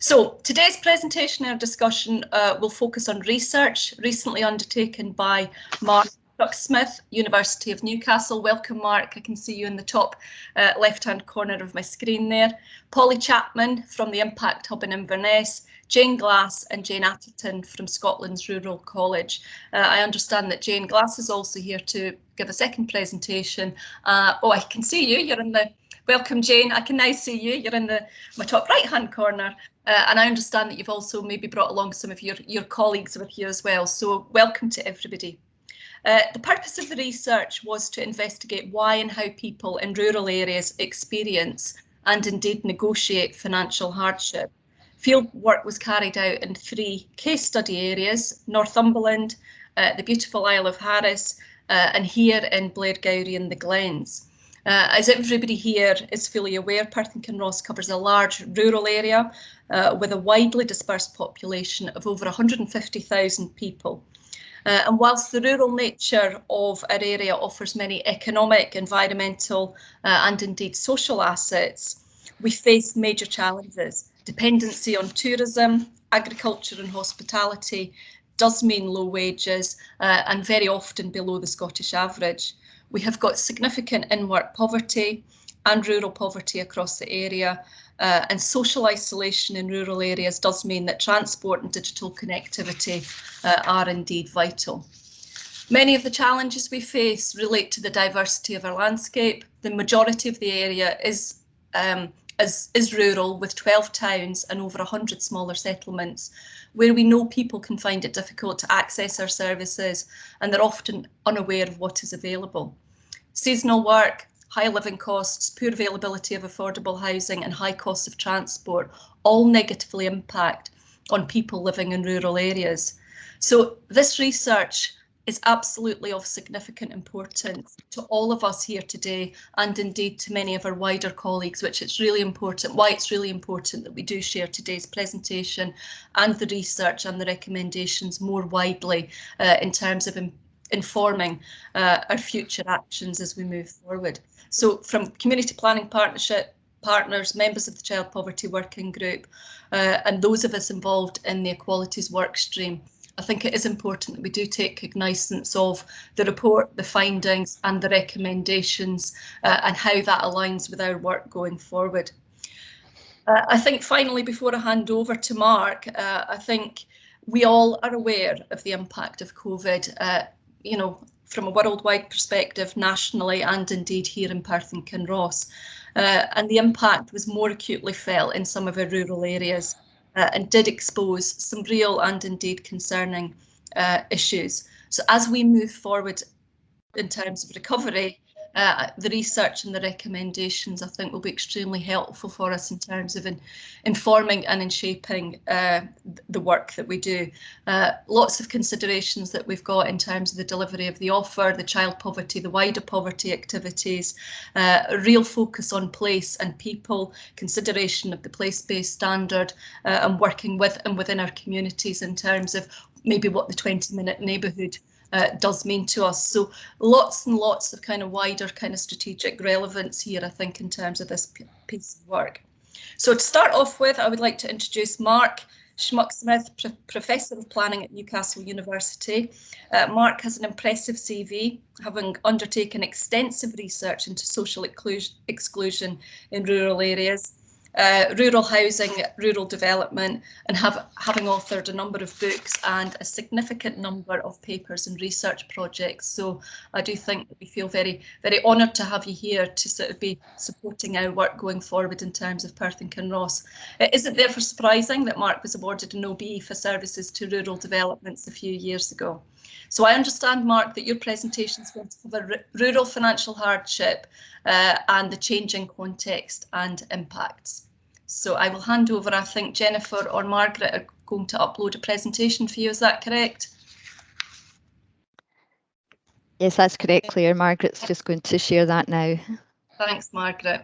So today's presentation and discussion will focus on research recently undertaken by Mark Smith, University of Newcastle. Welcome, Mark. I can see you in the top left-hand corner of my screen there. Polly Chapman from the Impact Hub in Inverness, Jane Glass and Jane Atherton from Scotland's Rural College. I understand that Jane Glass is also here to give a second presentation. Oh, I can see you. You're in the... Welcome, Jane. I can now see you. You're in my top right-hand corner. And I understand that you've also maybe brought along some of your colleagues with you as well. So welcome to everybody. The purpose of the research was to investigate why and how people in rural areas experience and indeed negotiate financial hardship. Field work was carried out in 3 case study areas: Northumberland, the beautiful Isle of Harris, and here in Blairgowrie in the Glens. As everybody here is fully aware, Perth and Kinross covers a large rural area with a widely dispersed population of over 150,000 people. And whilst the rural nature of our area offers many economic, environmental and indeed social assets, we face major challenges. Dependency on tourism, agriculture and hospitality does mean low wages and very often below the Scottish average. We have got significant in-work poverty and rural poverty across the area, and social isolation in rural areas does mean that transport and digital connectivity are indeed vital. Many of the challenges we face relate to the diversity of our landscape. The majority of the area is rural, with 12 towns and over 100 smaller settlements, where we know people can find it difficult to access our services and they're often unaware of what is available. Seasonal work, high living costs, poor availability of affordable housing and high costs of transport all negatively impact on people living in rural areas. So this research is absolutely of significant importance to all of us here today, and indeed to many of our wider colleagues, why it's really important that we do share today's presentation and the research and the recommendations more widely in terms of informing our future actions as we move forward. So from Community Planning Partnership partners, members of the Child Poverty Working Group, and those of us involved in the Equalities Workstream, I think it is important that we do take cognizance of the report, the findings and the recommendations and how that aligns with our work going forward. I think finally, before I hand over to Mark, I think we all are aware of the impact of COVID, you know, from a worldwide perspective, nationally and indeed here in Perth and Kinross. And the impact was more acutely felt in some of our rural areas and did expose some real and indeed concerning issues. So as we move forward in terms of recovery, the research and the recommendations I think will be extremely helpful for us in terms of informing and in shaping the work that we do. Lots of considerations that we've got in terms of the delivery of the offer, the child poverty, the wider poverty activities, a real focus on place and people, consideration of the place-based standard and working with and within our communities in terms of maybe what the 20-minute neighbourhood does mean to us. So lots and lots of kind of wider kind of strategic relevance here, I think, in terms of this piece of work. So to start off with, I would like to introduce Mark Schmuck Smith, Professor of Planning at Newcastle University. Mark has an impressive CV, having undertaken extensive research into social exclusion in rural areas, rural housing, rural development, and having authored a number of books and a significant number of papers and research projects. So I do think that we feel very, very honoured to have you here to sort of be supporting our work going forward in terms of Perth and Kinross. It isn't therefore surprising that Mark was awarded an OBE for services to rural developments a few years ago. So I understand, Mark, that your presentation is going to cover rural financial hardship and the changing context and impacts. So I will hand over, I think Jennifer or Margaret are going to upload a presentation for you, is that correct? Yes, that's correct, Claire. Margaret's just going to share that now. Thanks, Margaret.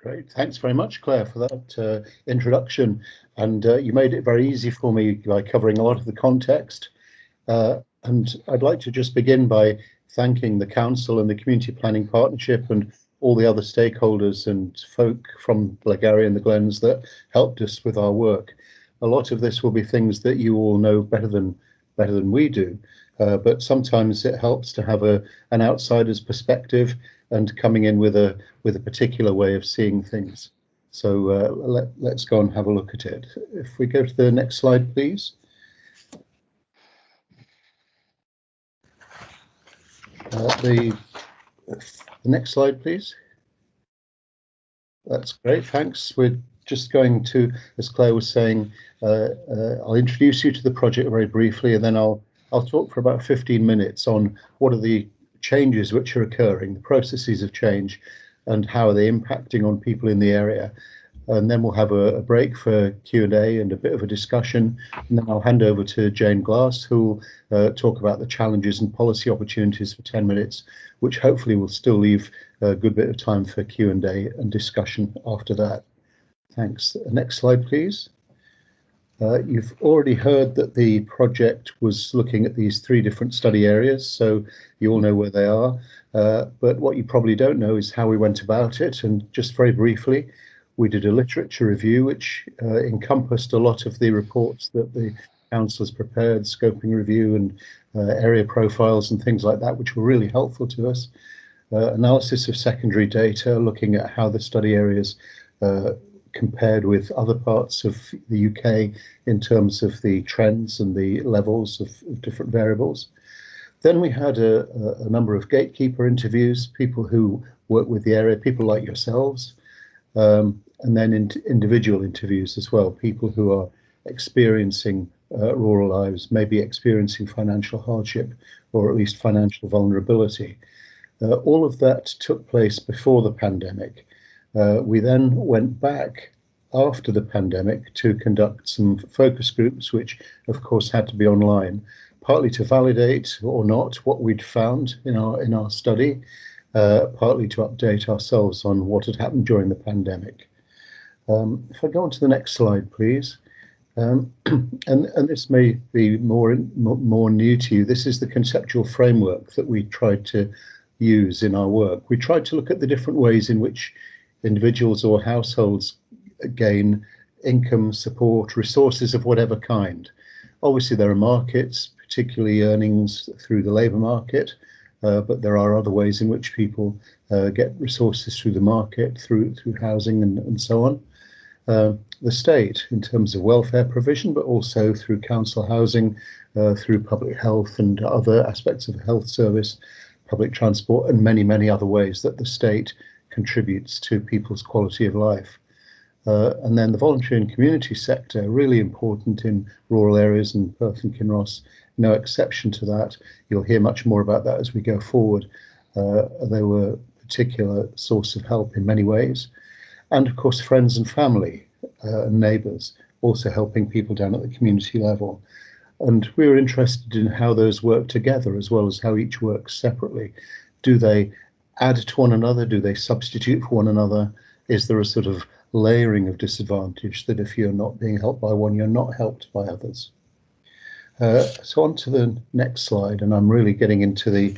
Great, thanks very much, Claire, for that introduction. And you made it very easy for me by covering a lot of the context. And I'd like to just begin by thanking the Council and the Community Planning Partnership and all the other stakeholders and folk from Blairgowrie and the Glens that helped us with our work. A lot of this will be things that you all know better than we do, but sometimes it helps to have an outsider's perspective and coming in with a particular way of seeing things. So let's go and have a look at it. If we go to the next slide, please. The next slide, please. That's great, thanks. We're just going to, as Claire was saying, I'll introduce you to the project very briefly, and then I'll talk for about 15 minutes on what are the changes which are occurring, the processes of change, and how are they impacting on people in the area. And then we'll have a break for Q&A and a bit of a discussion. And then I'll hand over to Jane Glass, who will talk about the challenges and policy opportunities for 10 minutes, which hopefully will still leave a good bit of time for Q&A and discussion after that. Thanks. Next slide, please. You've already heard that the project was looking at these 3 different study areas, so you all know where they are. But what you probably don't know is how we went about it. And just very briefly, we did a literature review, which encompassed a lot of the reports that the council has prepared, scoping review and area profiles and things like that, which were really helpful to us. Analysis of secondary data, looking at how the study areas compared with other parts of the UK in terms of the trends and the levels of different variables. Then we had a number of gatekeeper interviews, people who work with the area, people like yourselves. And then individual interviews as well, people who are experiencing rural lives, maybe experiencing financial hardship or at least financial vulnerability. All of that took place before the pandemic. We then went back after the pandemic to conduct some focus groups, which of course had to be online, partly to validate or not what we'd found in our study, partly to update ourselves on what had happened during the pandemic. If I go on to the next slide, please. And this may be more new to you. This is the conceptual framework that we tried to use in our work. We tried to look at the different ways in which individuals or households gain income, support, resources of whatever kind. Obviously, there are markets, particularly earnings through the labour market, but there are other ways in which people get resources through the market, through housing and so on. The state in terms of welfare provision, but also through council housing, through public health and other aspects of the health service, public transport, and many, many other ways that the state contributes to people's quality of life. And then the voluntary and community sector, really important in rural areas, and Perth and Kinross, no exception to that. You'll hear much more about that as we go forward. They were a particular source of help in many ways. And of course, friends and family and neighbours, also helping people down at the community level. And we were interested in how those work together as well as how each works separately. Do they add to one another? Do they substitute for one another? Is there a sort of layering of disadvantage that if you're not being helped by one, you're not helped by others? So on to the next slide, and I'm really getting into the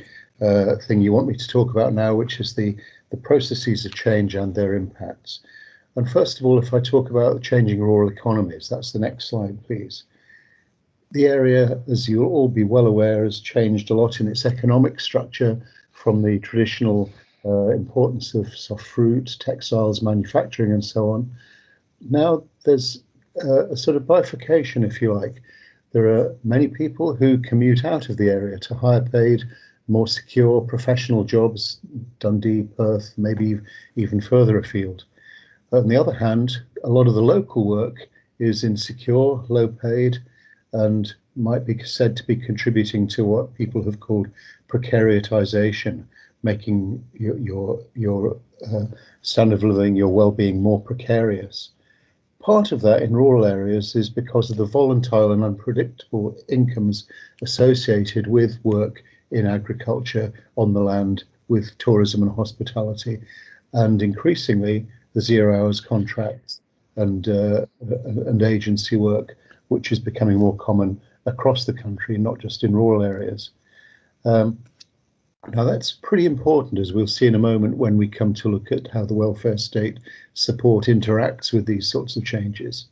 thing you want me to talk about now, which is the processes of change and their impacts. And first of all, if I talk about the changing rural economies, that's the next slide, please. The area, as you'll all be well aware, has changed a lot in its economic structure from the traditional importance of soft fruit, textiles, manufacturing, and so on. Now there's a sort of bifurcation, if you like. There are many people who commute out of the area to higher paid, more secure professional jobs, Dundee, Perth, maybe even further afield. On the other hand, a lot of the local work is insecure, low paid, and might be said to be contributing to what people have called precariatization, making your standard of living, your well-being more precarious. Part of that in rural areas is because of the volatile and unpredictable incomes associated with work in agriculture, on the land, with tourism and hospitality, and increasingly the 0 hours contracts and agency work, which is becoming more common across the country, not just in rural areas. Now that's pretty important, as we'll see in a moment when we come to look at how the welfare state support interacts with these sorts of changes.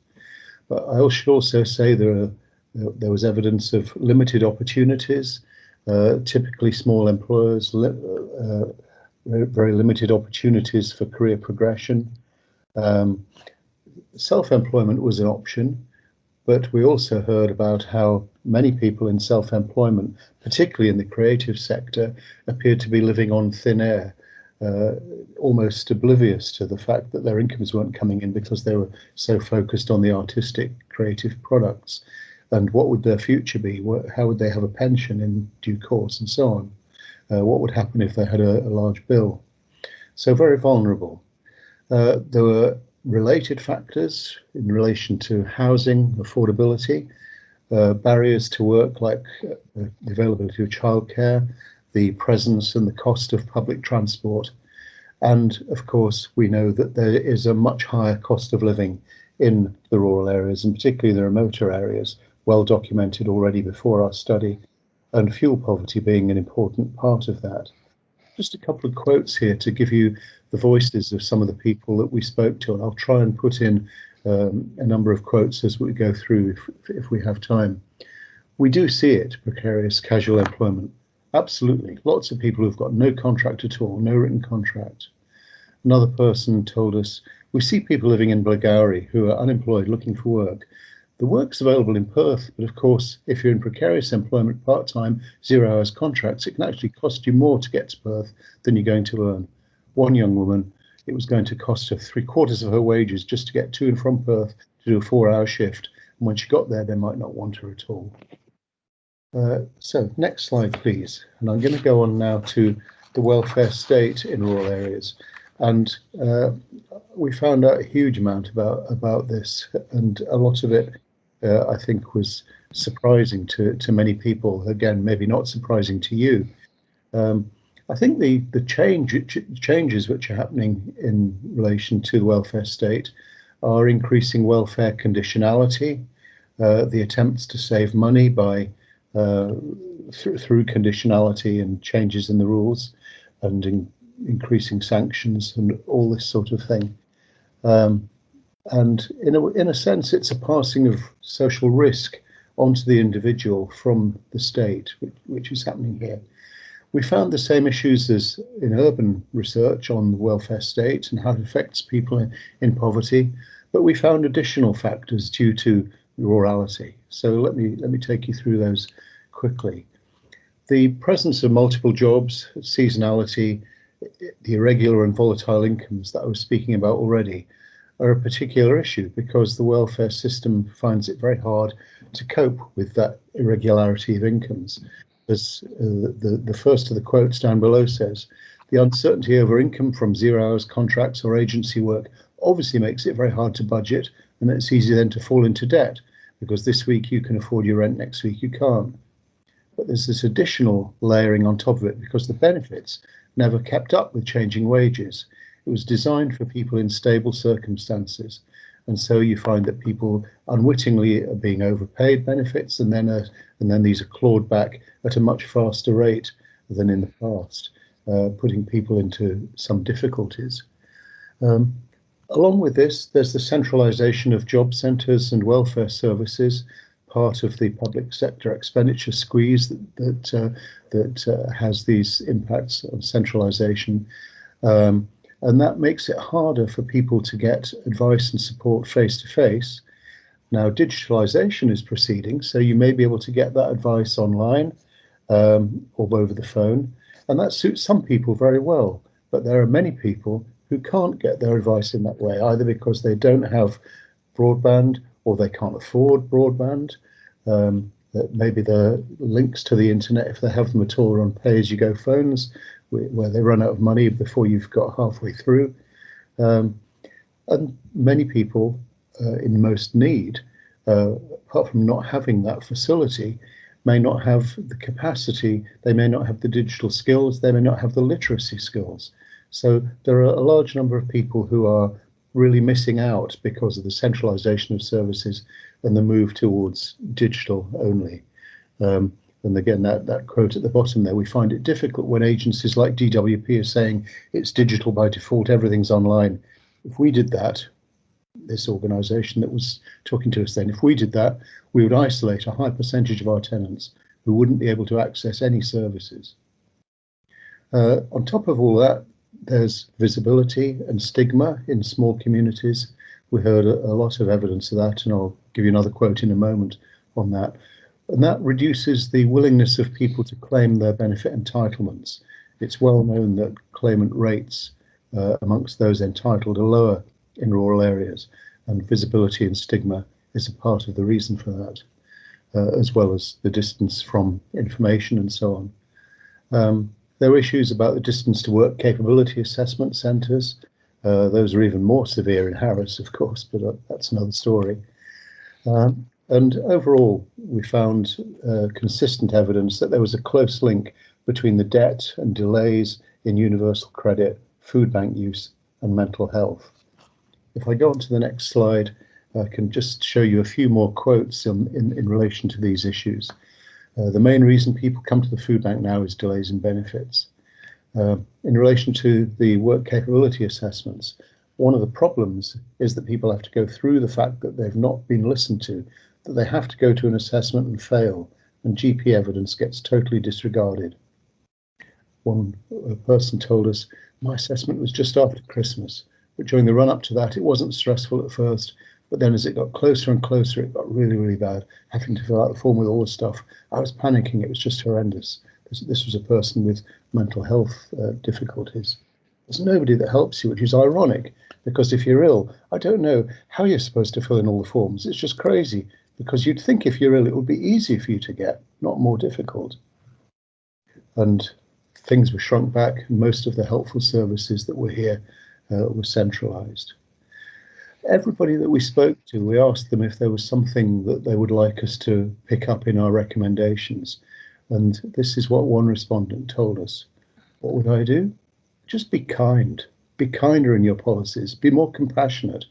But I should also say there was evidence of limited opportunities, typically small employers, very limited opportunities for career progression. Self-employment was an option, but we also heard about how many people in self-employment, particularly in the creative sector, appeared to be living on thin air, almost oblivious to the fact that their incomes weren't coming in because they were so focused on the artistic, creative products. And what would their future be? How would they have a pension in due course, and so on? What would happen if they had a large bill? So very vulnerable. There were related factors in relation to housing, affordability, barriers to work like the availability of childcare, the presence and the cost of public transport. And of course, we know that there is a much higher cost of living in the rural areas, and particularly the remoter areas, well documented already before our study, and fuel poverty being an important part of that. Just a couple of quotes here to give you the voices of some of the people that we spoke to, and I'll try and put in a number of quotes as we go through if we have time. We do see it, precarious casual employment. Absolutely. Lots of people who've got no contract at all, no written contract. Another person told us, we see people living in Blairgowrie who are unemployed looking for work. The work's available in Perth, but of course, if you're in precarious employment, part-time, 0 hours contracts, it can actually cost you more to get to Perth than you're going to earn. One young woman, it was going to cost her 3/4 of her wages just to get to and from Perth to do a 4-hour shift. And when she got there, they might not want her at all. So next slide, please. And I'm going to go on now to the welfare state in rural areas. And we found out a huge amount about this, and a lot of it I think was surprising to many people. Again, maybe not surprising to you. I think the changes which are happening in relation to the welfare state are increasing welfare conditionality, the attempts to save money by through conditionality and changes in the rules, and increasing sanctions and all this sort of thing. And in a sense, it's a passing of social risk onto the individual from the state, which is happening here. We found the same issues as in urban research on the welfare state and how it affects people in poverty, but we found additional factors due to rurality. So let me take you through those quickly. The presence of multiple jobs, seasonality, the irregular and volatile incomes that I was speaking about already are a particular issue because the welfare system finds it very hard to cope with that irregularity of incomes. As the first of the quotes down below says, the uncertainty over income from 0 hours contracts or agency work obviously makes it very hard to budget, and it's easy then to fall into debt because this week you can afford your rent, next week you can't. But there's this additional layering on top of it because the benefits never kept up with changing wages. It was designed for people in stable circumstances. And so you find that people unwittingly are being overpaid benefits, and then these are clawed back at a much faster rate than in the past, putting people into some difficulties. Along with this, there's the centralisation of job centres and welfare services, part of the public sector expenditure squeeze that has these impacts of centralisation. And that makes it harder for people to get advice and support face to face. Now, digitalisation is proceeding, so you may be able to get that advice online or over the phone, and that suits some people very well. But there are many people who can't get their advice in that way, either because they don't have broadband or they can't afford broadband. Maybe the links to the internet, if they have them at all, are on pay-as-you-go phones, where they run out of money before you've got halfway through. And many people in most need, apart from not having that facility, may not have the capacity, they may not have the digital skills, they may not have the literacy skills. So there are a large number of people who are really missing out because of the centralisation of services and the move towards digital only. And again, that quote at the bottom there, we find it difficult when agencies like DWP are saying it's digital by default, everything's online. If we did that, this organisation that was talking to us then, if we did that, we would isolate a high percentage of our tenants who wouldn't be able to access any services. On top of all that, there's visibility and stigma in small communities. We heard a lot of evidence of that, and I'll give you another quote in a moment on that. And that reduces the willingness of people to claim their benefit entitlements. It's well known that claimant rates amongst those entitled are lower in rural areas, and visibility and stigma is a part of the reason for that, as well as the distance from information and so on. There are issues about the distance to work capability assessment centres. Those are even more severe in Harris, of course, but that's another story. And overall, we found consistent evidence that there was a close link between the debt and delays in universal credit, food bank use, and mental health. If I go on to the next slide, I can just show you a few more quotes in relation to these issues. The main reason people come to the food bank now is delays in benefits. In relation to the work capability assessments, one of the problems is that people have to go through the fact that they've not been listened to, that they have to go to an assessment and fail, and GP evidence gets totally disregarded. One person told us, my assessment was just after Christmas, but during the run up to that, it wasn't stressful at first, but then as it got closer and closer, it got really, really bad, having to fill out the form with all the stuff. I was panicking, it was just horrendous. This was a person with mental health difficulties. There's nobody that helps you, which is ironic, because if you're ill, I don't know how you're supposed to fill in all the forms. It's just crazy, because you'd think if you're ill, it would be easy for you to get, not more difficult. And things were shrunk back. Most of the helpful services that were here were centralised. Everybody that we spoke to, we asked them if there was something that they would like us to pick up in our recommendations. And this is what one respondent told us. What would I do? Just be kind. Be kinder in your policies. Be more compassionate.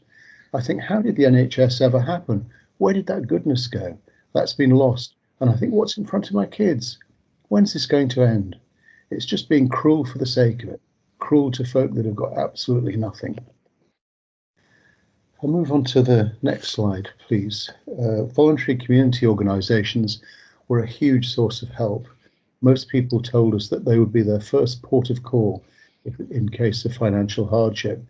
I think, how did the NHS ever happen? Where did that goodness go? That's been lost. And I think, what's in front of my kids? When's this going to end? It's just being cruel for the sake of it. Cruel to folk that have got absolutely nothing. I'll move on to the next slide, please. Voluntary community organisations were a huge source of help. Most people told us that they would be their first port of call in case of financial hardship.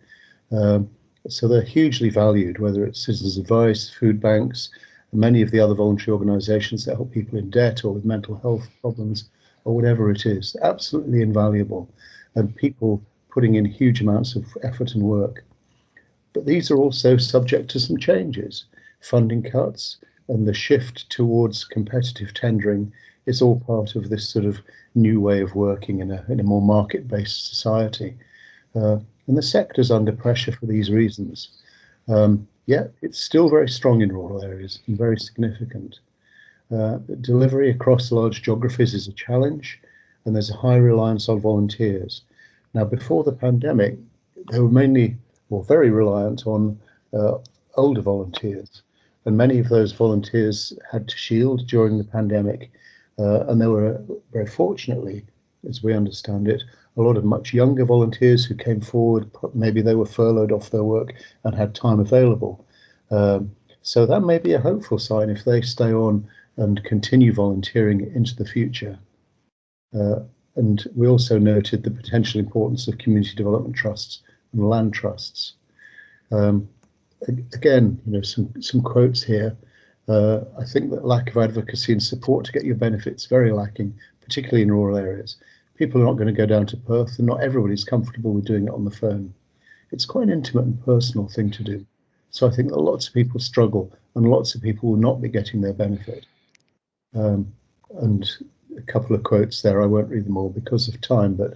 So they're hugely valued, whether it's citizens' advice, food banks, and many of the other voluntary organisations that help people in debt or with mental health problems or whatever it is. Absolutely invaluable, and people putting in huge amounts of effort and work. But these are also subject to some changes. Funding cuts and the shift towards competitive tendering is all part of this sort of new way of working in a more market-based society. And the sector's under pressure for these reasons. Yet it's still very strong in rural areas and very significant. Delivery across large geographies is a challenge, and there's a high reliance on volunteers. Now, before the pandemic, they were mainly, or very reliant on older volunteers, and many of those volunteers had to shield during the pandemic, and there were, very fortunately, as we understand it, a lot of much younger volunteers who came forward. Maybe they were furloughed off their work and had time available. So that may be a hopeful sign if they stay on and continue volunteering into the future. And we also noted the potential importance of community development trusts and land trusts. Again, some quotes here. I think that lack of advocacy and support to get your benefits very lacking, particularly in rural areas. People are not going to go down to Perth, and not everybody's comfortable with doing it on the phone. It's quite an intimate and personal thing to do. So I think that lots of people struggle, and lots of people will not be getting their benefit. And a couple of quotes there, I won't read them all because of time, but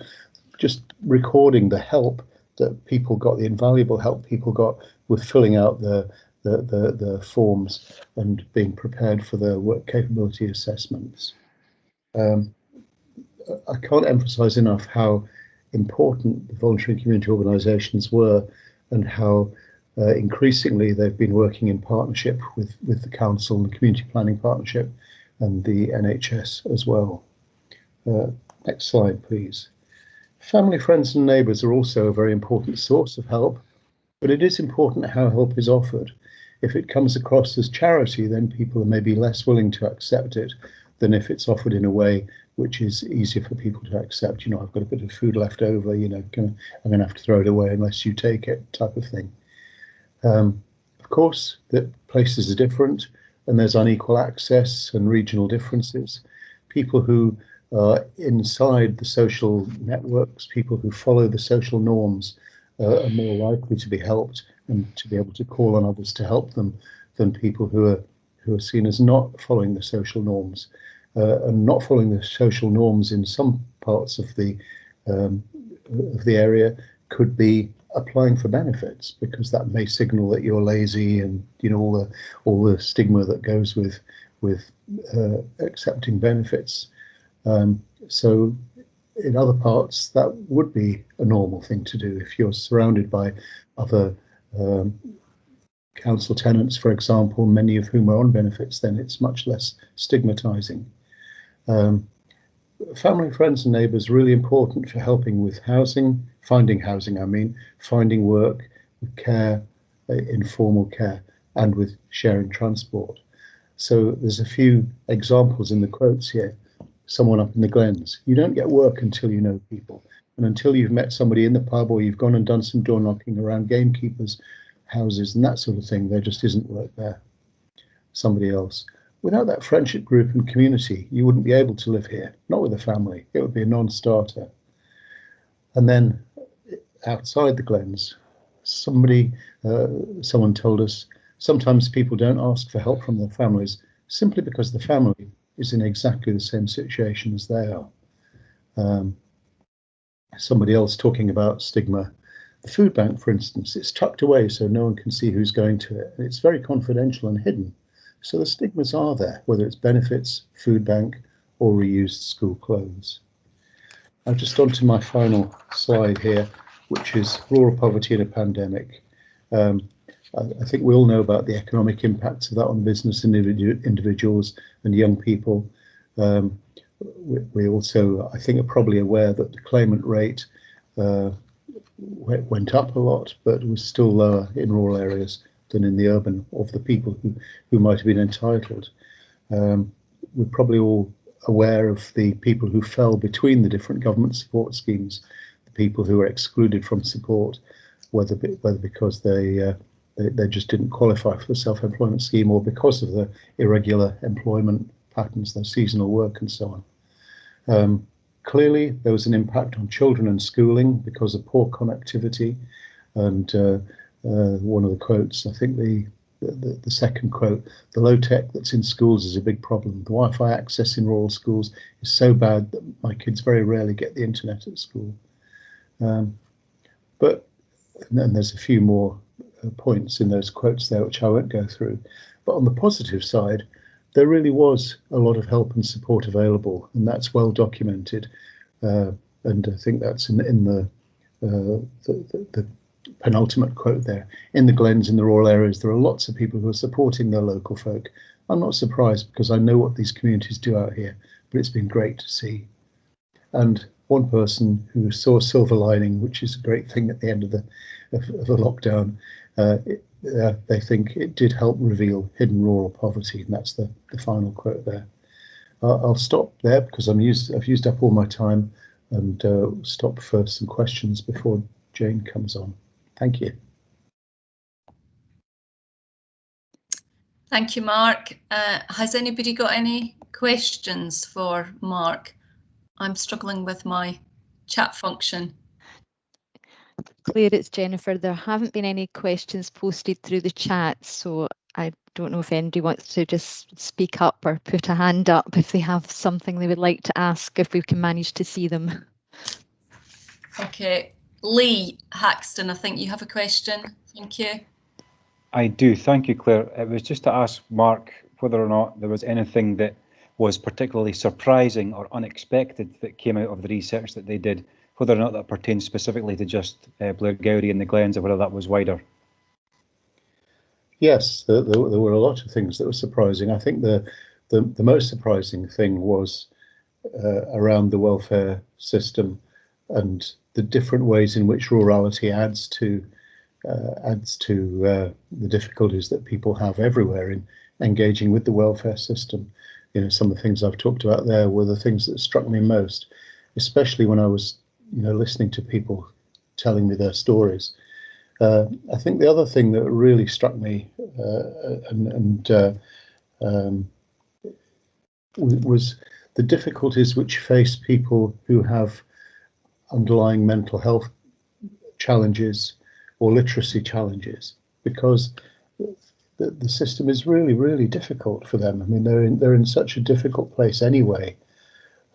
just recording the help that people got, the invaluable help people got with filling out the forms and being prepared for the work capability assessments. I can't emphasize enough how important the voluntary community organisations were, and how increasingly they've been working in partnership with the council and the community planning partnership and the NHS as well. Next slide, please. Family, friends and neighbours are also a very important source of help, but it is important how help is offered. If it comes across as charity, then people are maybe less willing to accept it than if it's offered in a way which is easier for people to accept. You know, I've got a bit of food left over, you know, I'm going to have to throw it away unless you take it, type of thing. Of course, the places are different and there's unequal access and regional differences. People who are inside the social networks, people who follow the social norms are more likely to be helped and to be able to call on others to help them than people who are seen as not following the social norms. And not following the social norms in some parts of the area could be applying for benefits, because that may signal that you're lazy, and you know all the stigma that goes with accepting benefits. So in other parts that would be a normal thing to do. If you're surrounded by other council tenants, for example, many of whom are on benefits, then it's much less stigmatizing. Family, friends and neighbours really important for helping with housing, finding work, with care, informal care, and with sharing transport. So there's a few examples in the quotes here. Someone up in the Glens: you don't get work until you know people, and until you've met somebody in the pub or you've gone and done some door knocking around gamekeepers' houses and that sort of thing, there just isn't work there. Somebody else: without that friendship group and community, you wouldn't be able to live here, not with a family. It would be a non-starter. And then outside the Glens, someone told us sometimes people don't ask for help from their families simply because the family is in exactly the same situation as they are. Somebody else talking about stigma. The food bank, for instance, it's tucked away so no one can see who's going to it. It's very confidential and hidden. So the stigmas are there, whether it's benefits, food bank, or reused school clothes. I've just on to my final slide here, which is rural poverty in a pandemic. I think we all know about the economic impacts of that on business and individuals and young people. We also, I think, are probably aware that the claimant rate went up a lot, but was still lower in rural areas than in the urban, of the people who might have been entitled. We're probably all aware of the people who fell between the different government support schemes, the people who were excluded from support, whether because they just didn't qualify for the self-employment scheme, or because of the irregular employment patterns, their seasonal work and so on. Clearly, there was an impact on children and schooling because of poor connectivity. And one of the quotes, I think the second quote, the low tech that's in schools is a big problem. The Wi-Fi access in rural schools is so bad that my kids very rarely get the internet at school. But then there's a few more points in those quotes there which I won't go through. But on the positive side, there really was a lot of help and support available, and that's well documented. And I think that's in the penultimate quote there. In the Glens, in the rural areas, there are lots of people who are supporting their local folk. I'm not surprised, because I know what these communities do out here, but it's been great to see. And one person who saw a silver lining, which is a great thing at the end of the lockdown, they think it did help reveal hidden rural poverty, and that's the final quote there. I'll stop there because I've used up all my time, and stop for some questions before Jane comes on. Thank you. Thank you, Mark. Has anybody got any questions for Mark? I'm struggling with my chat function. Claire, it's Jennifer. There haven't been any questions posted through the chat, so I don't know if anybody wants to just speak up or put a hand up if they have something they would like to ask, if we can manage to see them. Okay, Lee Haxton, I think you have a question. Thank you. I do, thank you, Claire. It was just to ask Mark whether or not there was anything that was particularly surprising or unexpected that came out of the research that they did, whether or not that pertains specifically to just Blairgowrie and the Glens, or whether that was wider. Yes, there were a lot of things that were surprising. I think the the most surprising thing was around the welfare system and the different ways in which rurality adds to the difficulties that people have everywhere in engaging with the welfare system. You know, some of the things I've talked about there were the things that struck me most, especially when I was, you know, listening to people telling me their stories. I think the other thing that really struck me was the difficulties which face people who have underlying mental health challenges or literacy challenges, because the system is really, really difficult for them. I mean, they're in such a difficult place anyway,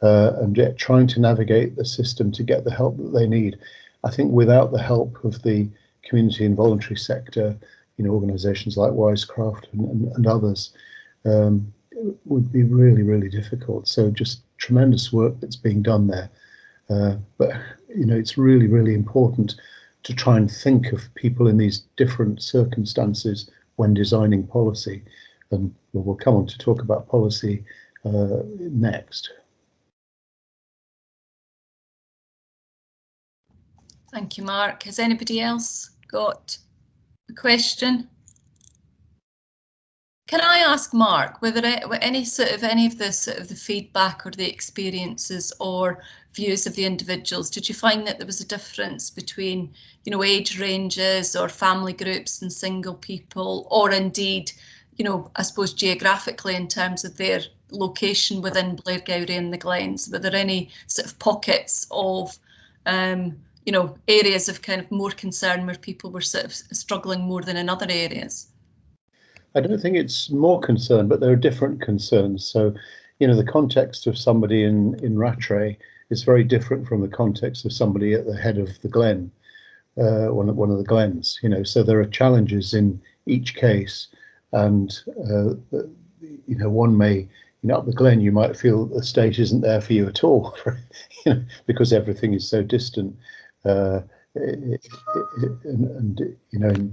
and yet trying to navigate the system to get the help that they need. I think without the help of the community and voluntary sector, you know, organisations like Wisecraft and others, it would be really, really difficult. So just tremendous work that's being done there. But, you know, it's really, really important to try and think of people in these different circumstances when designing policy. And we'll come on to talk about policy next. Thank you, Mark. Has anybody else got a question? Can I ask Mark whether any of the feedback or the experiences or views of the individuals, did you find that there was a difference between, you know, age ranges or family groups and single people, or indeed, you know, I suppose geographically in terms of their location within Blairgowrie and the Glens? Were there any sort of pockets of, you know, areas of kind of more concern where people were sort of struggling more than in other areas? I don't think it's more concern, but there are different concerns. So, you know, the context of somebody in Rattray is very different from the context of somebody at the head of the Glen, one of the Glens. You know, so there are challenges in each case, and you know, one may, you know, up the Glen, you might feel that the state isn't there for you at all, you know, because everything is so distant, and you know.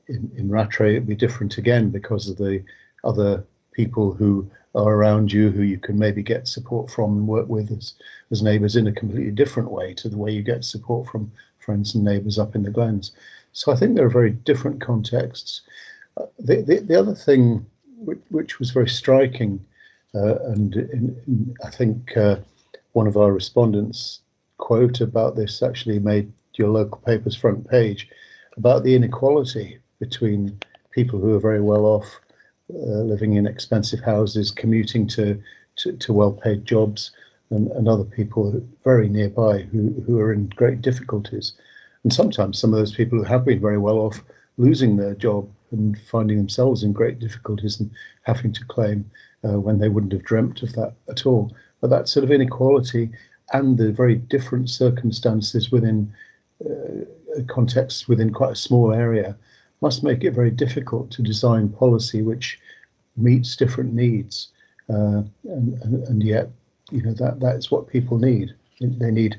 In Rattray, it'd be different again because of the other people who are around you, who you can maybe get support from and work with as neighbours in a completely different way to the way you get support from friends and neighbours up in the Glens. So I think there are very different contexts. The other thing which was very striking, I think one of our respondents' quote about this actually made your local paper's front page, about the inequality between people who are very well off, living in expensive houses, commuting to well-paid jobs, and other people very nearby who are in great difficulties. And sometimes some of those people who have been very well off losing their job and finding themselves in great difficulties and having to claim when they wouldn't have dreamt of that at all. But that sort of inequality and the very different circumstances within contexts within quite a small area must make it very difficult to design policy which meets different needs, and yet, you know, that's what people need. They need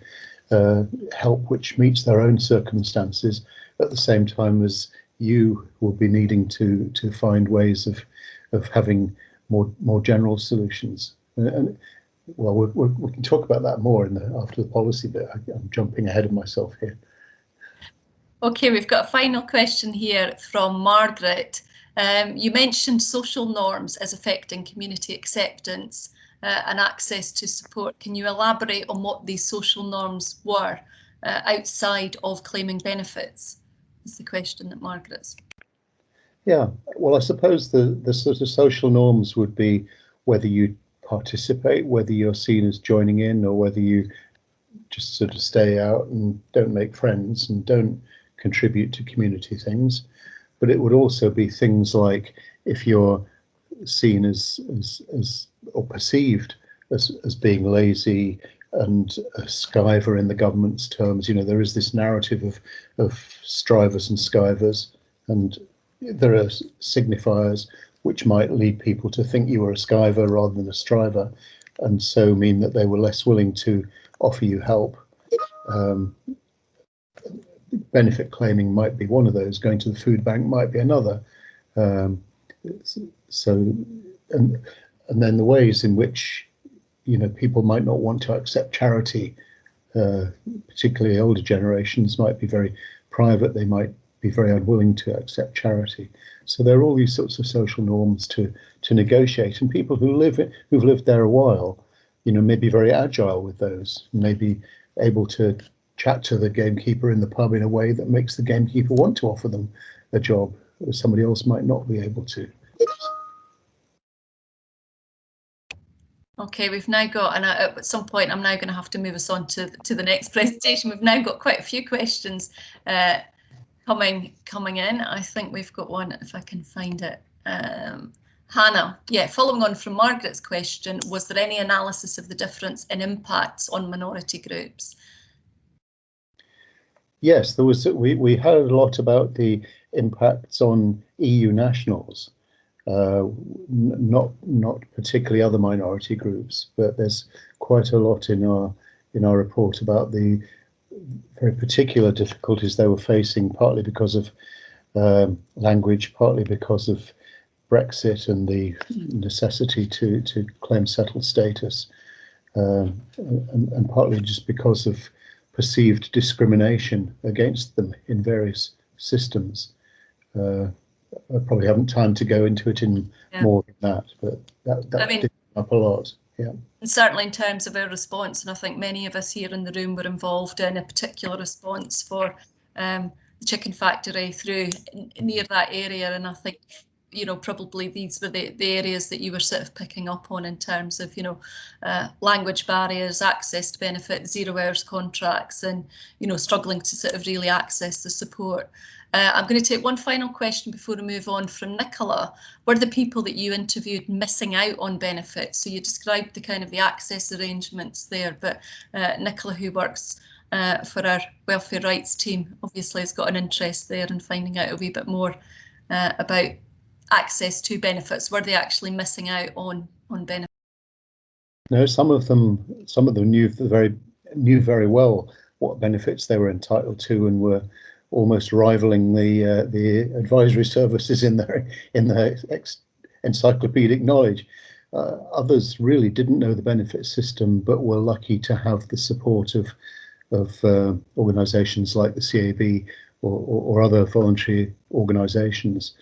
help which meets their own circumstances at the same time as you will be needing to find ways of having more general solutions. And well, we can talk about that more after the policy bit. I'm jumping ahead of myself here. Okay, we've got a final question here from Margaret. You mentioned social norms as affecting community acceptance and access to support. Can you elaborate on what these social norms were outside of claiming benefits? Is the question that Margaret's. Yeah, well, I suppose the sort of social norms would be whether you participate, whether you're seen as joining in, or whether you just sort of stay out and don't make friends and don't contribute to community things. But it would also be things like if you're seen as or perceived as being lazy and a skiver in the government's terms. You know, there is this narrative of strivers and skivers, and there are signifiers which might lead people to think you were a skiver rather than a striver, and so mean that they were less willing to offer you help. Benefit claiming might be one of those, going to the food bank might be another. And and then the ways in which, you know, people might not want to accept charity, particularly older generations might be very private. They might be very unwilling to accept charity. So there are all these sorts of social norms to negotiate, and people who've lived there a while, you know, may be very agile with those, may be able to chat to the gamekeeper in the pub in a way that makes the gamekeeper want to offer them a job, or somebody else might not be able to. Okay, we've now got, and at some point I'm now going to have to move us on to the next presentation. We've now got quite a few questions coming in. I think we've got one, if I can find it. Hannah, yeah, following on from Margaret's question, was there any analysis of the difference in impacts on minority groups? Yes, there was. We heard a lot about the impacts on EU nationals, not particularly other minority groups, but there's quite a lot in our report about the very particular difficulties they were facing, partly because of language, partly because of Brexit and the necessity to claim settled status, and partly just because of perceived discrimination against them in various systems. I probably haven't time to go into it in more than that, but that did come up a lot. Yeah. And certainly in terms of our response, and I think many of us here in the room were involved in a particular response for the chicken factory through near that area, and I think, you know, probably these were the areas that you were sort of picking up on in terms of, you know, language barriers, access to benefit, 0 hours contracts, and, you know, struggling to sort of really access the support. I'm going to take one final question before we move on from Nicola. Were the people that you interviewed missing out on benefits? So you described the kind of the access arrangements there, but Nicola, who works for our welfare rights team, obviously has got an interest there in finding out a wee bit more about access to benefits. Were they actually missing out on benefits? No, some of them knew very well what benefits they were entitled to, and were almost rivaling the advisory services in their encyclopedic knowledge. Others really didn't know the benefit system, but were lucky to have the support of organisations like the CAB or other voluntary organisations.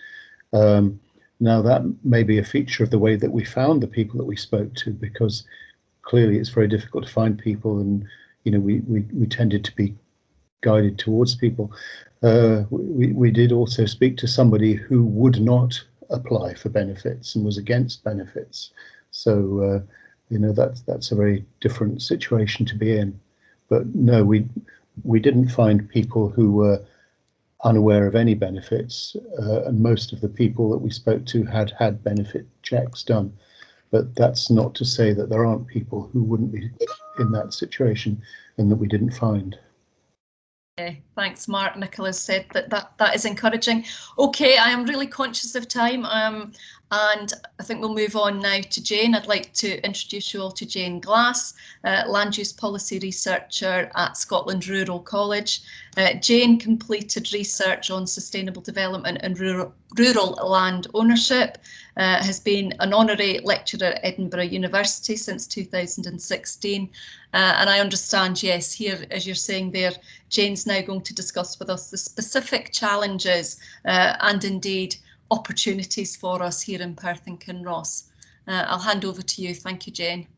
Now that may be a feature of the way that we found the people that we spoke to, because clearly it's very difficult to find people, and, you know, we tended to be guided towards people. We did also speak to somebody who would not apply for benefits and was against benefits. So you know, that's a very different situation to be in. But no, we didn't find people who were unaware of any benefits, and most of the people that we spoke to had benefit checks done. But that's not to say that there aren't people who wouldn't be in that situation and that we didn't find. Okay, thanks, Mark. Nicola said that is encouraging. Okay, I am really conscious of time, and I think we'll move on now to Jane. I'd like to introduce you all to Jane Glass, land use policy researcher at Scotland Rural College. Jane completed research on sustainable development and rural land ownership, has been an honorary lecturer at Edinburgh University since 2016. And I understand, yes, here, as you're saying there, Jane's now going to discuss with us the specific challenges and indeed opportunities for us here in Perth and Kinross. I'll hand over to you. Thank you, Jane.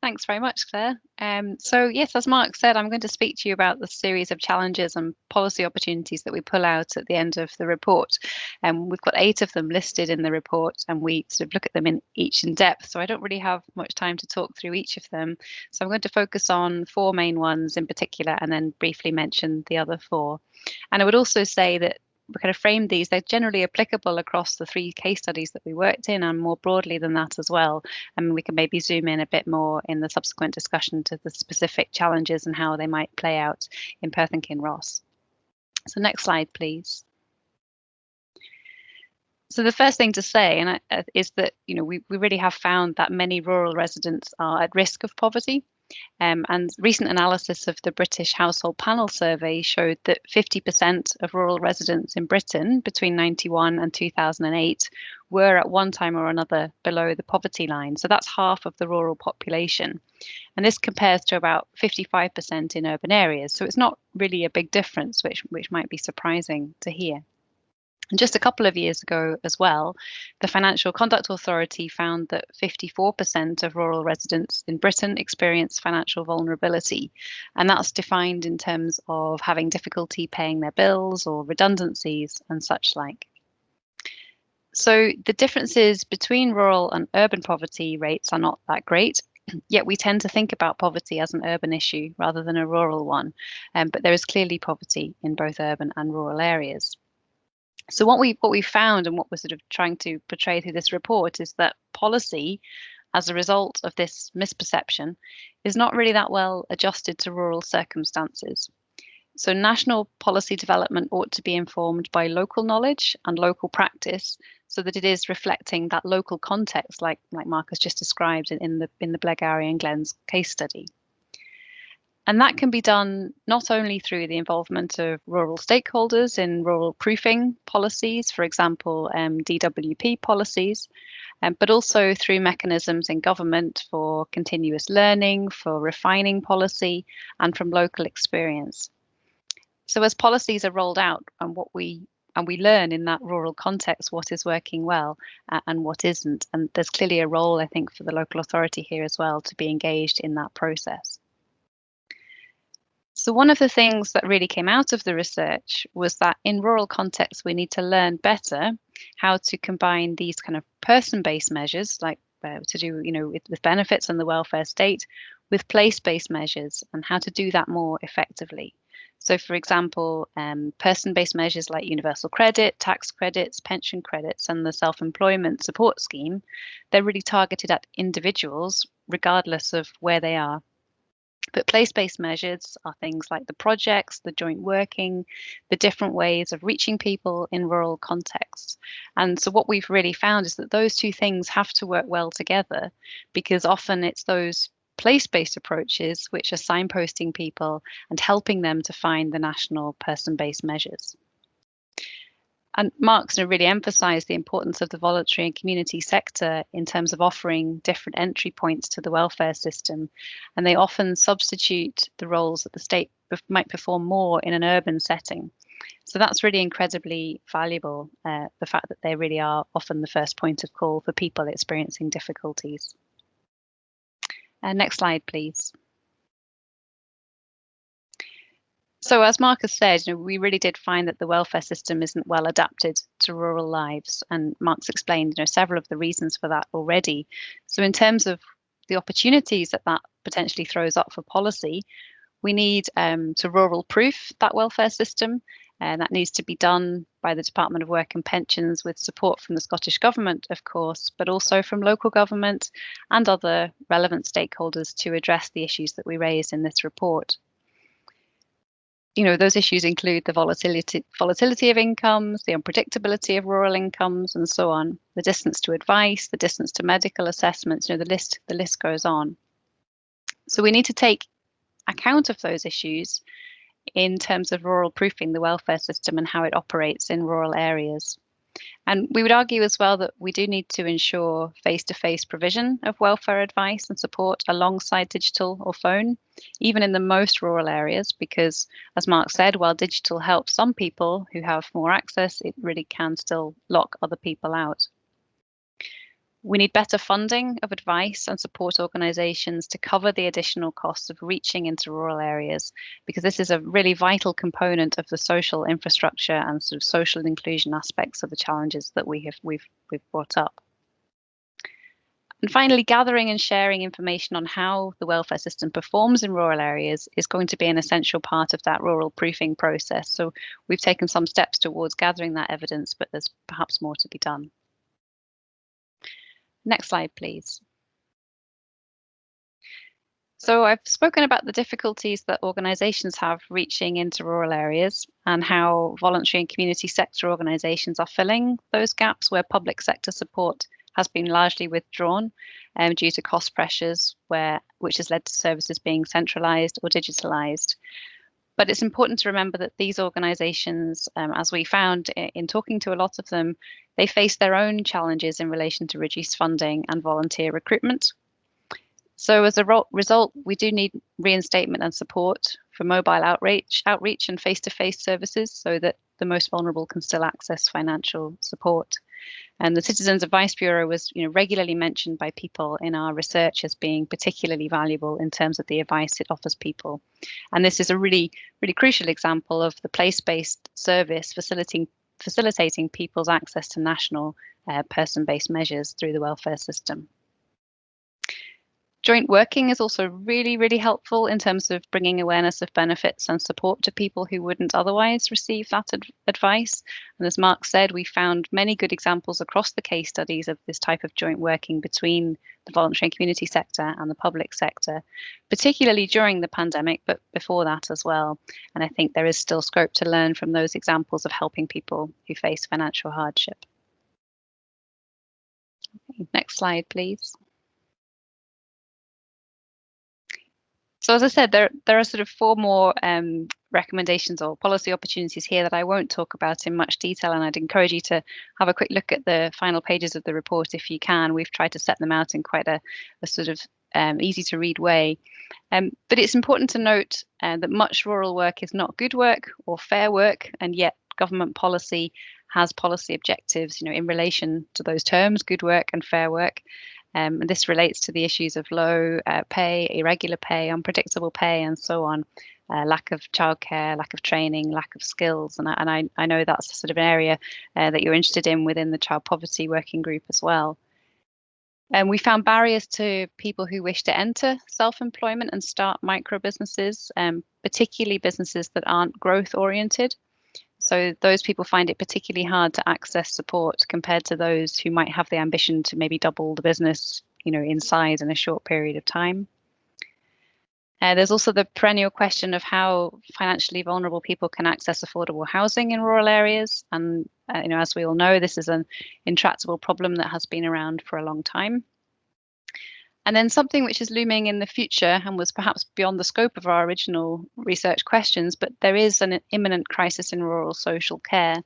Thanks very much, Claire. So yes, as Mark said, I'm going to speak to you about the series of challenges and policy opportunities that we pull out at the end of the report. We've got 8 of them listed in the report, and we sort of look at them in depth. So I don't really have much time to talk through each of them. So I'm going to focus on 4 main ones in particular, and then briefly mention the other 4. And I would also say that we kind of framed these, they're generally applicable across the 3 case studies that we worked in, and more broadly than that as well. And we can maybe zoom in a bit more in the subsequent discussion to the specific challenges and how they might play out in Perth and Kinross. So next slide, please. So the first thing to say is that, you know, we really have found that many rural residents are at risk of poverty. And recent analysis of the British Household Panel Survey showed that 50% of rural residents in Britain between 91 and 2008 were at one time or another below the poverty line. So that's half of the rural population. And this compares to about 55% in urban areas. So it's not really a big difference, which might be surprising to hear. And just a couple of years ago as well, the Financial Conduct Authority found that 54% of rural residents in Britain experience financial vulnerability. And that's defined in terms of having difficulty paying their bills or redundancies and such like. So the differences between rural and urban poverty rates are not that great. Yet we tend to think about poverty as an urban issue rather than a rural one. But there is clearly poverty in both urban and rural areas. So what we found and what we're sort of trying to portray through this report is that policy, as a result of this misperception, is not really that well adjusted to rural circumstances. So national policy development ought to be informed by local knowledge and local practice, so that it is reflecting that local context, like Mark has just described in the Blairgowrie and Glenn's case study. And that can be done not only through the involvement of rural stakeholders in rural proofing policies, for example, DWP policies, but also through mechanisms in government for continuous learning, for refining policy, and from local experience. So as policies are rolled out and we learn in that rural context what is working well and what isn't, and there's clearly a role, I think, for the local authority here as well to be engaged in that process. So one of the things that really came out of the research was that in rural contexts, we need to learn better how to combine these kind of person-based measures, like to do, with benefits and the welfare state, with place-based measures, and how to do that more effectively. So, for example, person-based measures like universal credit, tax credits, pension credits, and the self-employment support scheme, they're really targeted at individuals, regardless of where they are. But place-based measures are things like the projects, the joint working, the different ways of reaching people in rural contexts. And so what we've really found is that those two things have to work well together, because often it's those place-based approaches which are signposting people and helping them to find the national person-based measures. And Mark's really emphasised the importance of the voluntary and community sector in terms of offering different entry points to the welfare system. And they often substitute the roles that the state might perform more in an urban setting. So that's really incredibly valuable, the fact that they really are often the first point of call for people experiencing difficulties. Next slide, please. So as Mark has said, we really did find that the welfare system isn't well adapted to rural lives, and Mark's explained several of the reasons for that already. So in terms of the opportunities that potentially throws up for policy, we need to rural proof that welfare system, and that needs to be done by the Department of Work and Pensions with support from the Scottish Government, of course, but also from local government and other relevant stakeholders to address the issues that we raised in this report. Those issues include the volatility of incomes, the unpredictability of rural incomes, and so on. The distance to advice, the distance to medical assessments. The list goes on. So we need to take account of those issues in terms of rural proofing the welfare system and how it operates in rural areas. And we would argue as well that we do need to ensure face-to-face provision of welfare advice and support alongside digital or phone, even in the most rural areas, because as Mark said, while digital helps some people who have more access, it really can still lock other people out. We need better funding of advice and support organisations to cover the additional costs of reaching into rural areas, because this is a really vital component of the social infrastructure and sort of social inclusion aspects of the challenges that we've brought up. And finally, gathering and sharing information on how the welfare system performs in rural areas is going to be an essential part of that rural proofing process. So we've taken some steps towards gathering that evidence, but there's perhaps more to be done. Next slide, please. So I've spoken about the difficulties that organisations have reaching into rural areas and how voluntary and community sector organisations are filling those gaps where public sector support has been largely withdrawn due to cost pressures, which has led to services being centralised or digitalised. But it's important to remember that these organisations, as we found in talking to a lot of them, they face their own challenges in relation to reduced funding and volunteer recruitment. So as a result, we do need reinstatement and support for mobile outreach and face-to-face services so that the most vulnerable can still access financial support. And the Citizens Advice Bureau was regularly mentioned by people in our research as being particularly valuable in terms of the advice it offers people. And this is a really crucial example of the place-based service facilitating people's access to national person-based measures through the welfare system. Joint working is also really helpful in terms of bringing awareness of benefits and support to people who wouldn't otherwise receive that advice. And as Mark said, we found many good examples across the case studies of this type of joint working between the voluntary and community sector and the public sector, particularly during the pandemic, but before that as well. And I think there is still scope to learn from those examples of helping people who face financial hardship. Okay, next slide, please. So as I said, there are sort of 4 more recommendations or policy opportunities here that I won't talk about in much detail, and I'd encourage you to have a quick look at the final pages of the report if you can. We've tried to set them out in quite a sort of easy to read way. But it's important to note that much rural work is not good work or fair work, and yet government policy has policy objectives, in relation to those terms, good work and fair work. And this relates to the issues of low pay, irregular pay, unpredictable pay, and so on. Lack of childcare, lack of training, lack of skills, and I know that's sort of an area that you're interested in within the child poverty working group as well. And we found barriers to people who wish to enter self-employment and start micro businesses, particularly businesses that aren't growth oriented. So those people find it particularly hard to access support compared to those who might have the ambition to maybe double the business, in size in a short period of time. There's also the perennial question of how financially vulnerable people can access affordable housing in rural areas. And, as we all know, this is an intractable problem that has been around for a long time. And then something which is looming in the future and was perhaps beyond the scope of our original research questions, but there is an imminent crisis in rural social care.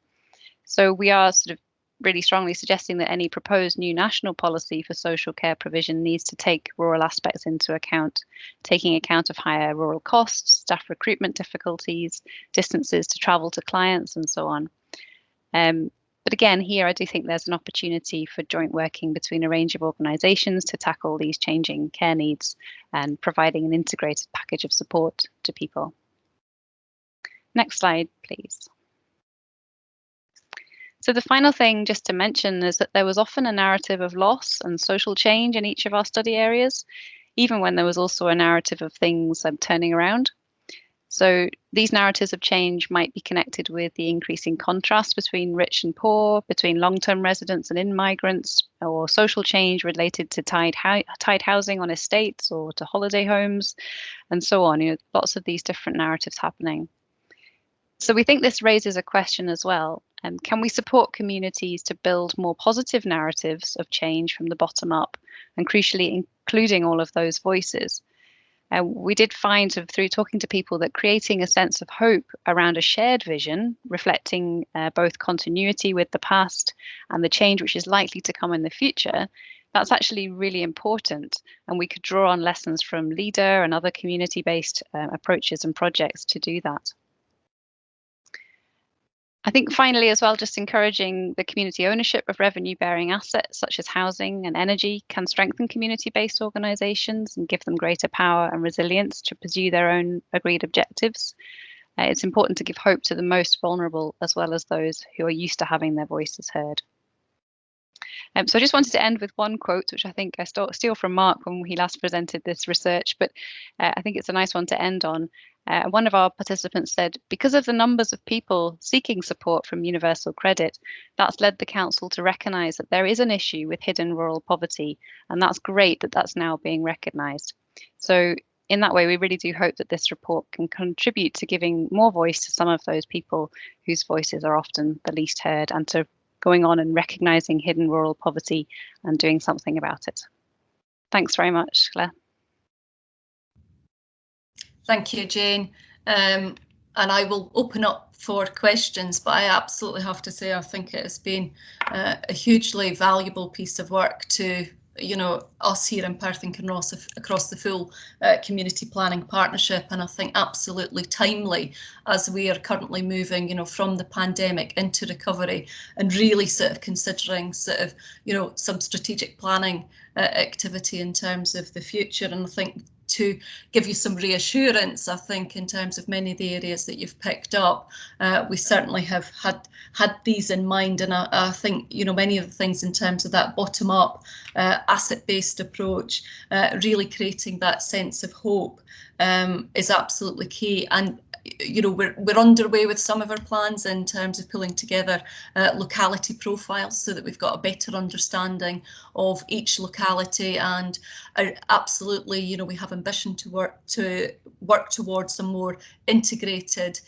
So we are sort of really strongly suggesting that any proposed new national policy for social care provision needs to take rural aspects into account, taking account of higher rural costs, staff recruitment difficulties, distances to travel to clients, and so on. But again, here I do think there's an opportunity for joint working between a range of organisations to tackle these changing care needs and providing an integrated package of support to people. Next slide, please. So the final thing just to mention is that there was often a narrative of loss and social change in each of our study areas, even when there was also a narrative of things turning around. So these narratives of change might be connected with the increasing contrast between rich and poor, between long-term residents and in-migrants, or social change related to tied housing on estates or to holiday homes, and so on. Lots of these different narratives happening. So we think this raises a question as well. Can we support communities to build more positive narratives of change from the bottom up, and crucially including all of those voices? We did find through talking to people that creating a sense of hope around a shared vision, reflecting both continuity with the past and the change which is likely to come in the future, that's actually really important. And we could draw on lessons from LEADER and other community-based approaches and projects to do that. I think finally as well, just encouraging the community ownership of revenue-bearing assets such as housing and energy can strengthen community-based organisations and give them greater power and resilience to pursue their own agreed objectives. It's important to give hope to the most vulnerable as well as those who are used to having their voices heard. So I just wanted to end with one quote, which I think I steal from Mark when he last presented this research, but I think it's a nice one to end on. One of our participants said, because of the numbers of people seeking support from Universal Credit, that's led the council to recognise that there is an issue with hidden rural poverty, and that's great that that's now being recognised. So in that way, we really do hope that this report can contribute to giving more voice to some of those people whose voices are often the least heard, and to going on and recognising hidden rural poverty and doing something about it. Thanks very much, Claire. Thank you, Jane. And I will open up for questions, but I absolutely have to say I think it has been a hugely valuable piece of work to, you know, us here in Perth and Kinross across the full community planning partnership, and I think absolutely timely as we are currently moving, you know, from the pandemic into recovery and really sort of considering sort of, you know, some strategic planning activity in terms of the future. And I think to give you some reassurance, I think in terms of many of the areas that you've picked up, we certainly have had these in mind, and I think, you know, many of the things in terms of that bottom-up asset-based approach, really creating that sense of hope is absolutely key. And you know, we're underway with some of our plans in terms of pulling together locality profiles so that we've got a better understanding of each locality, and absolutely, you know, we have ambition to work towards a more integrated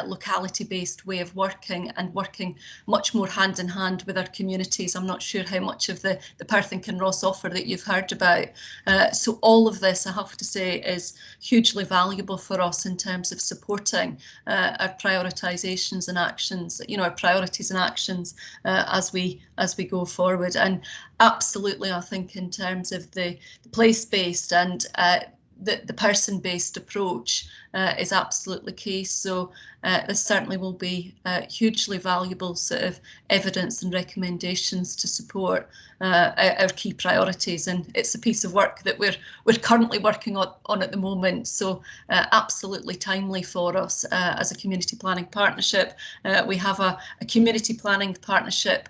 locality-based way of working, and working much more hand in hand with our communities. I'm not sure how much of the Perth and Kinross offer that you've heard about. So all of this, I have to say, is hugely valuable for us in terms of supporting our prioritisations and actions, you know, our priorities and actions as we go forward. And absolutely, I think in terms of the place-based and the person-based approach is absolutely key. So this certainly will be hugely valuable sort of evidence and recommendations to support our key priorities, and it's a piece of work that we're currently working on at the moment. So absolutely timely for us as a community planning partnership. We have a community planning partnership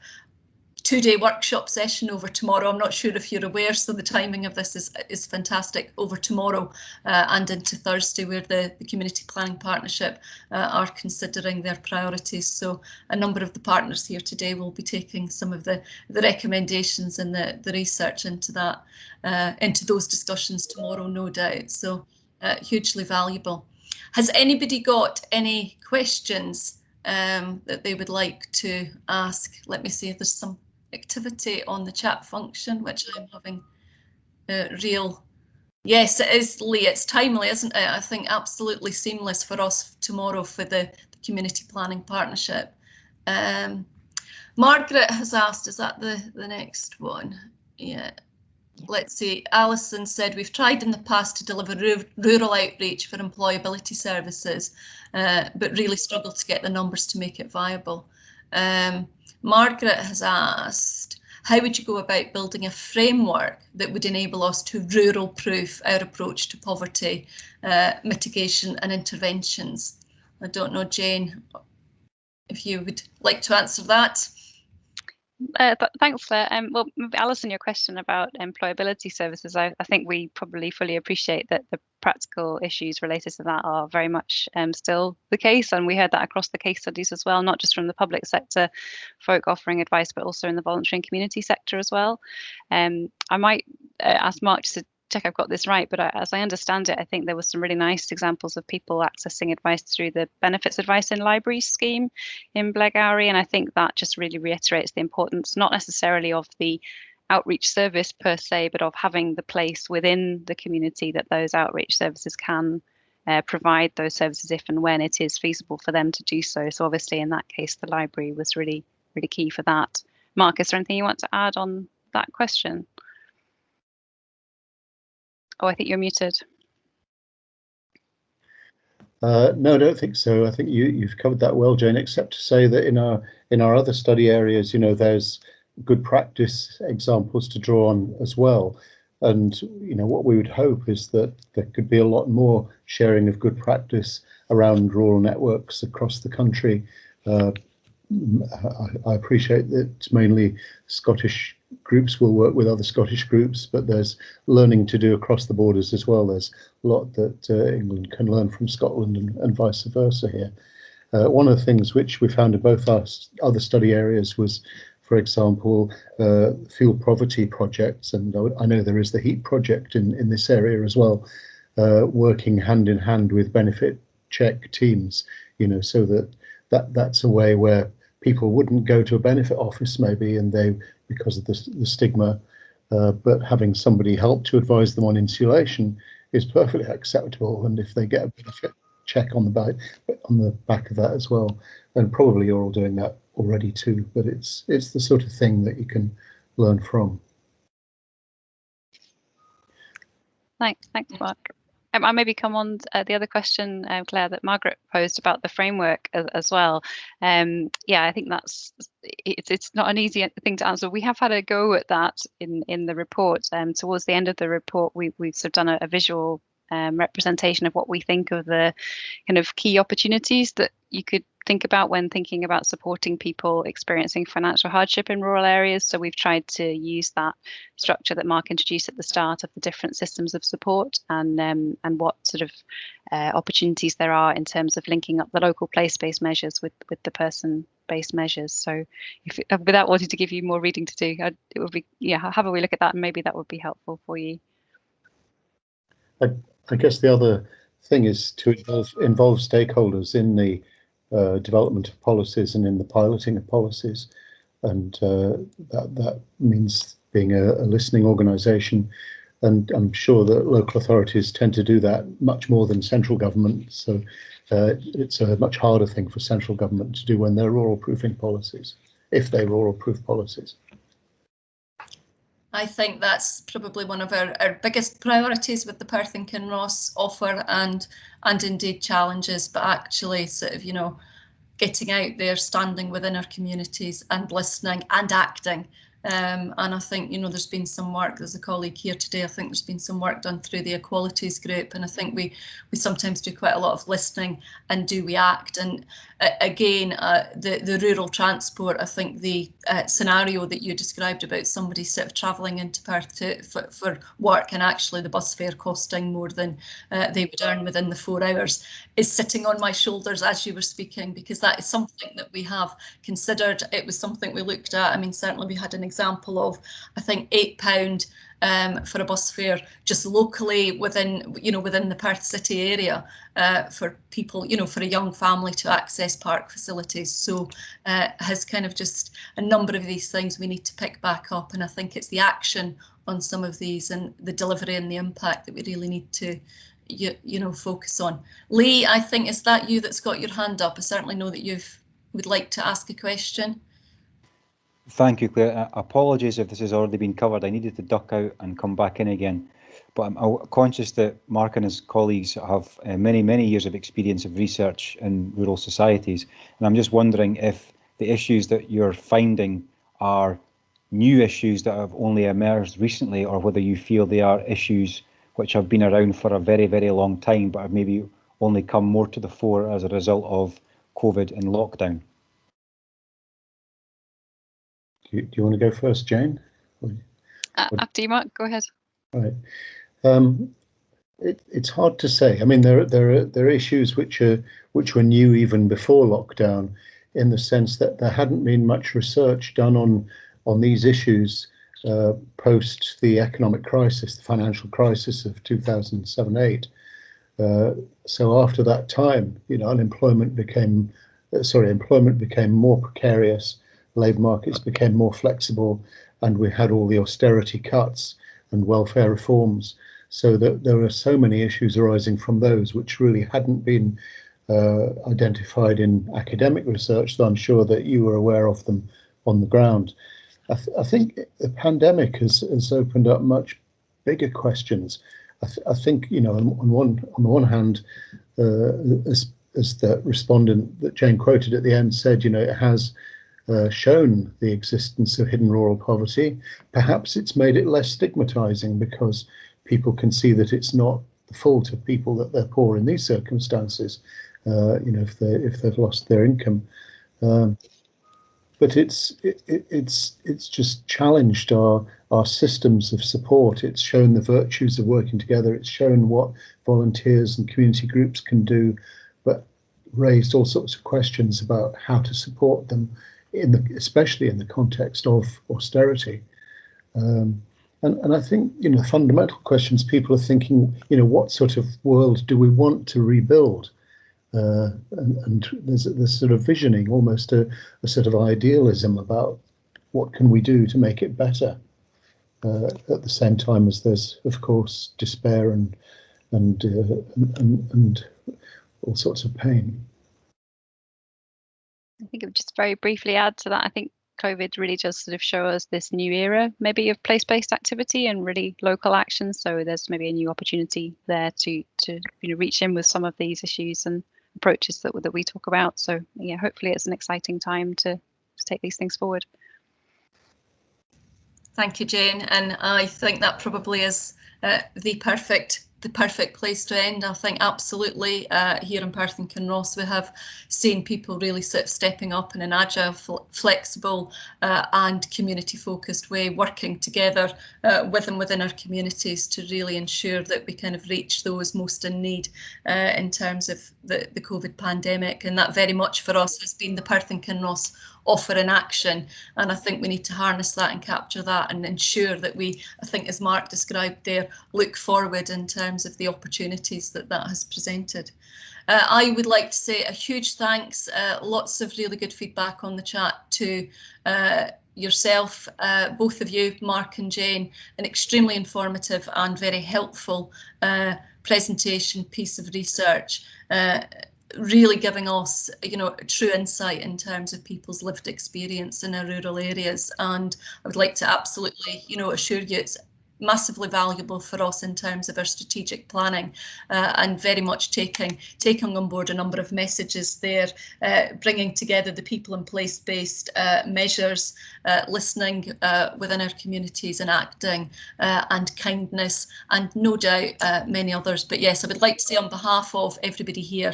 2-day workshop session over tomorrow. I'm not sure if you're aware, so the timing of this is fantastic, over tomorrow and into Thursday, where the Community Planning Partnership are considering their priorities. So a number of the partners here today will be taking some of the recommendations and the research into that, into those discussions tomorrow, no doubt. So hugely valuable. Has anybody got any questions that they would like to ask? Let me see if there's some activity on the chat function, which I'm having real. Yes, it is, Lee. It's timely, isn't it? I think absolutely seamless for us tomorrow for the community planning partnership. Margaret has asked, is that the next one? Yeah. Let's see. Alison said, we've tried in the past to deliver rural outreach for employability services, but really struggled to get the numbers to make it viable. Margaret has asked, how would you go about building a framework that would enable us to rural-proof our approach to poverty mitigation and interventions? I don't know, Jane, if you would like to answer that. Thanks, Claire. Well, Alison, your question about employability services, I think we probably fully appreciate that the practical issues related to that are very much still the case, and we heard that across the case studies as well, not just from the public sector folk offering advice, but also in the voluntary and community sector as well. I might ask Mark just to check I've got this right, but as I understand it, I think there was some really nice examples of people accessing advice through the Benefits Advice in Libraries scheme in Blairgowrie, and I think that just really reiterates the importance, not necessarily of the outreach service per se, but of having the place within the community that those outreach services can provide those services if and when it is feasible for them to do so. So obviously in that case, the library was really, really key for that. Mark, is there anything you want to add on that question? Oh, I think you're muted. No, I don't think so. I think you've covered that well, Jane, except to say that in our other study areas, you know, there's good practice examples to draw on as well. And, you know, what we would hope is that there could be a lot more sharing of good practice around rural networks across the country. I appreciate that mainly Scottish groups will work with other Scottish groups, but there's learning to do across the borders as well. There's a lot that England can learn from Scotland and vice versa here. One of the things which we found in both our other study areas was, for example, fuel poverty projects, and I know there is the heat project in this area as well, working hand in hand with benefit check teams, you know, so that's a way where people wouldn't go to a benefit office maybe, and they, because of the stigma, but having somebody help to advise them on insulation is perfectly acceptable. And if they get a benefit check on the back of that as well, and probably you're all doing that already too, but it's the sort of thing that you can learn from. Thanks, Mark. I'll maybe come on the other question, Claire, that Margaret posed about the framework as well. Yeah, I think it's not an easy thing to answer. We have had a go at that in the report. Towards the end of the report, we've sort of done a visual representation of what we think of the kind of key opportunities that you could think about when thinking about supporting people experiencing financial hardship in rural areas. So we've tried to use that structure that Mark introduced at the start of the different systems of support, and what sort of opportunities there are in terms of linking up the local place-based measures with the person-based measures. So without wanting to give you more reading to do, it would be, yeah, have a wee look at that, and maybe that would be helpful for you. I guess the other thing is to involve stakeholders in the development of policies and in the piloting of policies, and that means being a listening organisation. And I'm sure that local authorities tend to do that much more than central government. So it's a much harder thing for central government to do when they're rural proofing policies, if they're rural proof policies. I think that's probably one of our biggest priorities with the Perth and Kinross offer, and indeed challenges, but actually sort of, getting out there, standing within our communities and listening and acting. And I think, there's been some work, there's a colleague here today, I think there's been some work done through the Equalities group, and I think we sometimes do quite a lot of listening, and do we act? And again, the rural transport, I think the scenario that you described about somebody sort of travelling into Perth for work, and actually the bus fare costing more than they would earn within the 4 hours, is sitting on my shoulders as you were speaking, because that is something that we have considered. It was something we looked at. I mean, certainly we had an example of, I think, £8 for a bus fare just locally within the Perth city area for people, for a young family to access park facilities. So has kind of just a number of these things we need to pick back up, and I think it's the action on some of these and the delivery and the impact that we really need to focus on. Lee, I think, is that you that's got your hand up? I certainly know that you would like to ask a question. Thank you, Claire. Apologies if this has already been covered. I needed to duck out and come back in again. But I'm conscious that Mark and his colleagues have many, many years of experience of research in rural societies. And I'm just wondering if the issues that you're finding are new issues that have only emerged recently, or whether you feel they are issues which have been around for a very, very long time, but have maybe only come more to the fore as a result of COVID and lockdown. Do you want to go first, Jane? After you, Mark, go ahead. Right. It's hard to say. I mean, there are issues which were new even before lockdown, in the sense that there hadn't been much research done on these issues post the economic crisis, the financial crisis of 2007-8. So after that time, employment became more precarious. Labour markets became more flexible, and we had all the austerity cuts and welfare reforms, so that there are so many issues arising from those which really hadn't been identified in academic research, though I'm sure that you were aware of them on the ground. I think the pandemic has opened up much bigger questions. I think, on the one hand, as the respondent that Jane quoted at the end said, it has shown the existence of hidden rural poverty. Perhaps it's made it less stigmatizing, because people can see that it's not the fault of people that they're poor in these circumstances, if they've lost their income. But it's just challenged our systems of support. It's shown the virtues of working together. It's shown what volunteers and community groups can do, but raised all sorts of questions about how to support them, especially in the context of austerity. And I think, fundamental questions people are thinking, what sort of world do we want to rebuild? and there's this sort of visioning, almost a sort of idealism about what can we do to make it better. At the same time as there's, of course, despair and all sorts of pain. I think it would just very briefly add to that. I think COVID really does sort of show us this new era, maybe of place-based activity and really local action. So there's maybe a new opportunity there to reach in with some of these issues and approaches that we talk about. So yeah, hopefully it's an exciting time to take these things forward. Thank you, Jane, and I think that probably is the perfect place to end. I think absolutely here in Perth and Kinross we have seen people really stepping up in an agile, flexible and community focused way, working together with and within our communities to really ensure that we kind of reach those most in need in terms of the COVID pandemic. And that very much for us has been the Perth and Kinross offer in action, and I think we need to harness that and capture that and ensure that we, I think as Mark described there, look forward in terms of the opportunities that has presented. I would like to say a huge thanks, lots of really good feedback on the chat to yourself, both of you, Mark and Jane, an extremely informative and very helpful presentation piece of research. Really giving us, true insight in terms of people's lived experience in our rural areas, and I would like to absolutely, assure you it's massively valuable for us in terms of our strategic planning, and very much taking on board a number of messages there, bringing together the people and place-based measures, listening within our communities and acting, and kindness, and no doubt many others. But yes, I would like to say on behalf of everybody here,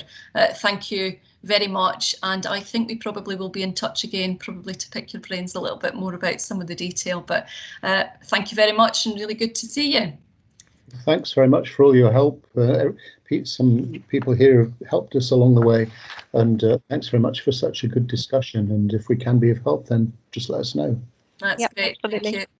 thank you very much, and I think we probably will be in touch again, probably to pick your brains a little bit more about some of the detail, but thank you very much and really good to see you. Thanks very much for all your help. Some people here have helped us along the way, and thanks very much for such a good discussion, and if we can be of help then just let us know. That's Yep, great. absolutely. Thank you.